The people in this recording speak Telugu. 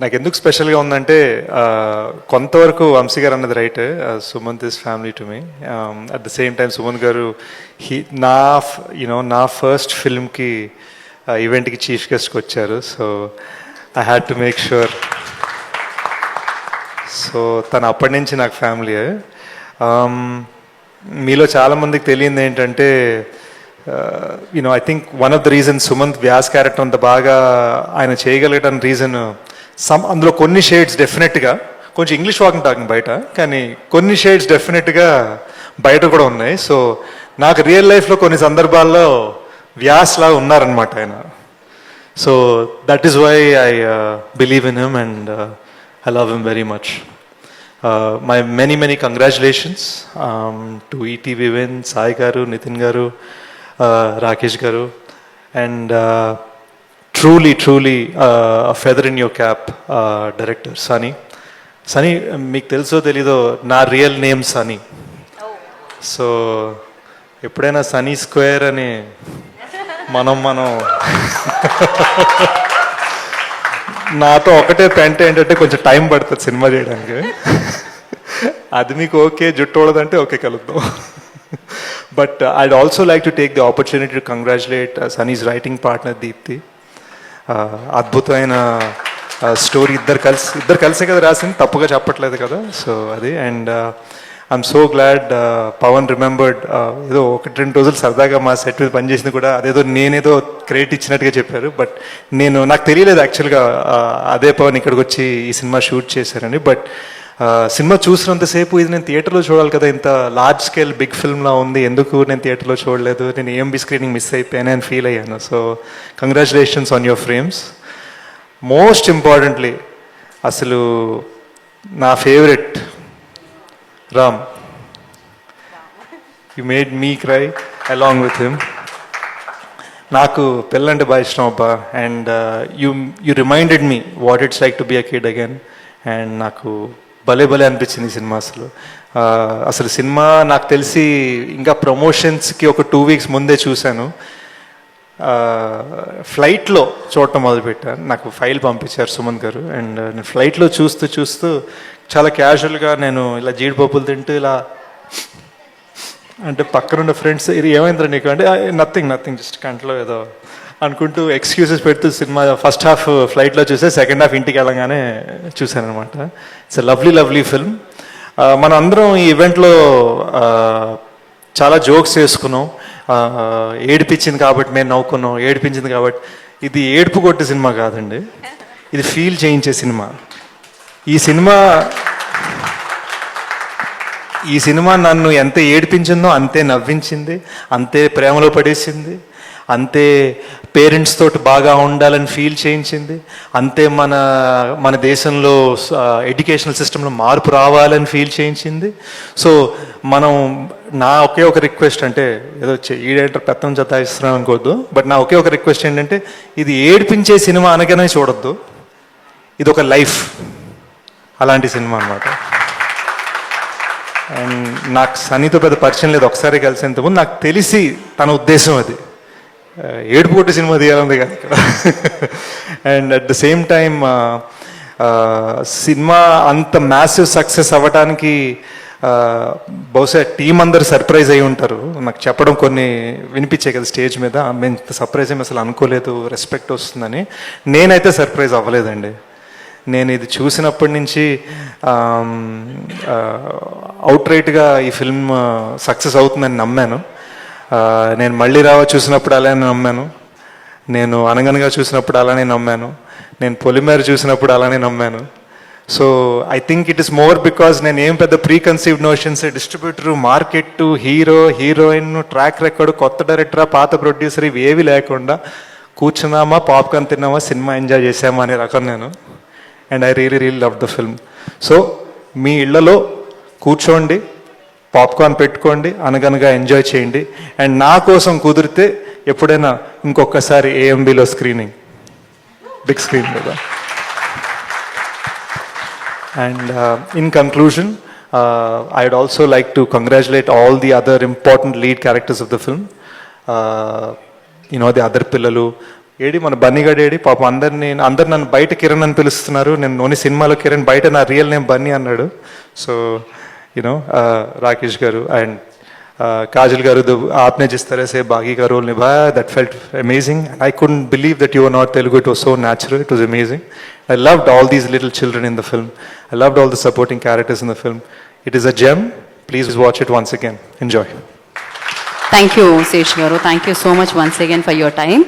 నాకు ఎందుకు స్పెషల్గా ఉందంటే కొంతవరకు వంశీ గారు అన్నది right, Sumanth is family to me. At the same time Sumanth garu నా ఫస్ట్ ఫిల్మ్కి ఈవెంట్కి చీఫ్ గెస్ట్కి వచ్చారు. So I had to make sure. So తను అప్పటి నుంచి నాకు ఫ్యామిలీ. మీలో చాలామందికి తెలియంది ఏంటంటే I think one of the reason Sumanth Vyas character అంత బాగా ఆయన చేయగలిగటానికి రీజన్ అందులో కొన్ని షేడ్స్ డెఫినెట్గా కొంచెం ఇంగ్లీష్ వాకింగ్ టాకింగ్ బయట, కానీ కొన్ని షేడ్స్ డెఫినెట్గా బయట కూడా ఉన్నాయి. సో నాకు రియల్ లైఫ్లో కొన్ని సందర్భాల్లో వ్యాస్ లాగా ఉన్నారనమాట ఆయన. So that is why I believe in him and I love him very much. My many congratulations to ETV Win, Sai Garu, Nitin Garu, Rakesh Garu, and truly a feather in your cap, director Sunny. Sunny, meeku teluso telido na real name Sunny. So eppudaina Sunny Square ani మనం నాతో ఒకటే పెంట ఏంటంటే కొంచెం టైం పడుతుంది సినిమా చేయడానికి. అది మీకు ఓకే, జుట్టు ఓడదంటే ఓకే, కలుద్దాం. But I'd also like to take the opportunity to congratulate Sunny's writing partner Deepthi. అద్భుతమైన స్టోరీ, ఇద్దరు కలిసే కదా రాసింది, తప్పుగా చెప్పట్లేదు కదా. సో అది, and I'm so glad Pavan remembered. ఏదో 1-2 రోజులు సరదాగా మా సెట్ మీద పనిచేసింది కూడా అదేదో నేనేదో క్రెడిట్ ఇచ్చినట్టుగా చెప్పారు. బట్ నాకు తెలియలేదు యాక్చువల్గా అదే పవన్ ఇక్కడికి వచ్చి ఈ సినిమా షూట్ చేశారని. బట్ సినిమా చూసినంతసేపు ఇది నేను థియేటర్లో చూడాలి కదా, ఇంత లార్జ్ స్కేల్ బిగ్ ఫిల్మ్లా ఉంది, ఎందుకు నేను థియేటర్లో చూడలేదు, నేను ఏఎంబి స్క్రీనింగ్ మిస్ అయిపోయాను అని ఫీల్ అయ్యాను. So congratulations on your frames. Most importantly అసలు నా favourite Ram, you made me cry along with him. నాకు పెళ్ళంటే బాగా ఇష్టం అబ్బా, and you reminded me what it's like to be a kid again. And నాకు భలే అనిపించింది ఈ సినిమా. అసలు సినిమా నాకు తెలిసి ఇంకా ప్రమోషన్స్కి ఒక 2 weeks ముందే చూశాను. ఫ్లైట్లో చూడటం మొదలుపెట్టాను, నాకు ఫైల్ పంపించారు సుమంత్ గారు. అండ్ నేను ఫ్లైట్లో చూస్తూ చాలా క్యాజువల్గా నేను ఇలా జీడిపప్పులు తింటూ ఇలా అంటే పక్కనున్న ఫ్రెండ్స్ ఇది ఏమైందిరా నీకు అంటే నథింగ్ జస్ట్ కంట్లో ఏదో అనుకుంటూ ఎక్స్క్యూజెస్ పెడుతూ సినిమా ఫస్ట్ హాఫ్ ఫ్లైట్లో చూసే, సెకండ్ హాఫ్ ఇంటికి వెళ్ళగానే చూశాను అనమాట. It's lovely film. మనం అందరం ఈ ఈవెంట్లో చాలా జోక్స్ చేసుకున్నాం. ఏడిపించింది కాబట్టి మేము నవ్వుకున్నాం, ఏడిపించింది కాబట్టి. ఇది ఏడుపు కొట్టే సినిమా కాదండి, ఇది ఫీల్ చేయించే సినిమా. ఈ సినిమా నన్ను ఎంత ఏడిపించిందో అంతే నవ్వించింది, అంతే ప్రేమలో పడేసింది, అంతే పేరెంట్స్ తోటి బాగా ఉండాలని ఫీల్ చేయించింది, అంతే మన దేశంలో ఎడ్యుకేషనల్ సిస్టంలో మార్పు రావాలని ఫీల్ చేయించింది. సో నా ఒకే ఒక రిక్వెస్ట్, అంటే ఏదో ఈడేంటర్ పెత్తం జతాయిస్తున్నాం అనుకోవద్దు, బట్ నా ఒకే ఒక రిక్వెస్ట్ ఏంటంటే ఇది ఏడిపించే సినిమా అనగానే చూడొద్దు, ఇది ఒక లైఫ్, అలాంటి సినిమా అనమాట. అండ్ నాకు సనీతో పెద్ద పరిచయం లేదు, ఒకసారి కలిసేంతకుముందు నాకు తెలిసి తన ఉద్దేశం అది ఏడుపు కొట్టి సినిమా తీయాలంది కదా ఇక్కడ. And at the same time cinema అంత మ్యాసివ్ సక్సెస్ అవ్వడానికి బహుశా టీం అందరు సర్ప్రైజ్ అయి ఉంటారు. నాకు చెప్పడం కొన్ని వినిపించాయి కదా స్టేజ్ మీద, మేము సర్ప్రైజ్ ఏమి అసలు అనుకోలేదు, రెస్పెక్ట్ వస్తుందని. నేనైతే సర్ప్రైజ్ అవ్వలేదండి. నేను ఇది చూసినప్పటి నుంచి అవుట్రైట్గా ఈ ఫిల్మ్ సక్సెస్ అవుతుందని నమ్మాను. నేను మళ్ళీ రావా చూసినప్పుడు అలానే నమ్మాను, నేను అనగనగా చూసినప్పుడు అలానే నమ్మాను, నేను పొలిమేర చూసినప్పుడు అలానే నమ్మాను. So I think it is more because నేను ఏం పెద్ద pre conceived notions, distributor, market, hero, heroine, track record, కొత్త డైరెక్టరా, పాత ప్రొడ్యూసర్, ఇవి ఏవి లేకుండా కూర్చున్నామా, పాప్కార్న్ తిన్నామా, సినిమా ఎంజాయ్ చేసామా అనే రకం నేను. And I really love the film. So మీ ఇళ్లలో కూర్చోండి, పాప్కార్న్ పెట్టుకోండి, అనగనగా ఎంజాయ్ చేయండి. అండ్ నా కోసం కుదిరితే ఎప్పుడైనా ఇంకొకసారి ఏఎంబిలో స్క్రీనింగ్, బిగ్ స్క్రీన్ కదా. And in conclusion, I'd also like to congratulate all the other important lead characters of the film. The other పిల్లలు, ఏడి మన బన్నీగాడు ఏడి పాపం అందరు నన్ను బయట కిరణ్ అని పిలుస్తున్నారు, నేను ఓన్లీ సినిమాలో కిరణ్, బయట నా రియల్ నేమ్ బన్నీ అన్నాడు. సో యూనో రాకేష్ గారు అండ్ काजल गारू, आपने जिस तरह से बागी का रोल निभाया, that felt amazing. I couldn't believe that you were not Telugu. It was so natural. It was amazing. I loved all these little children in the film. I loved all the supporting characters in the film. It is a gem. Please watch it once again. Enjoy. Thank you, Sesh Garu. Thank you so much once again for your time.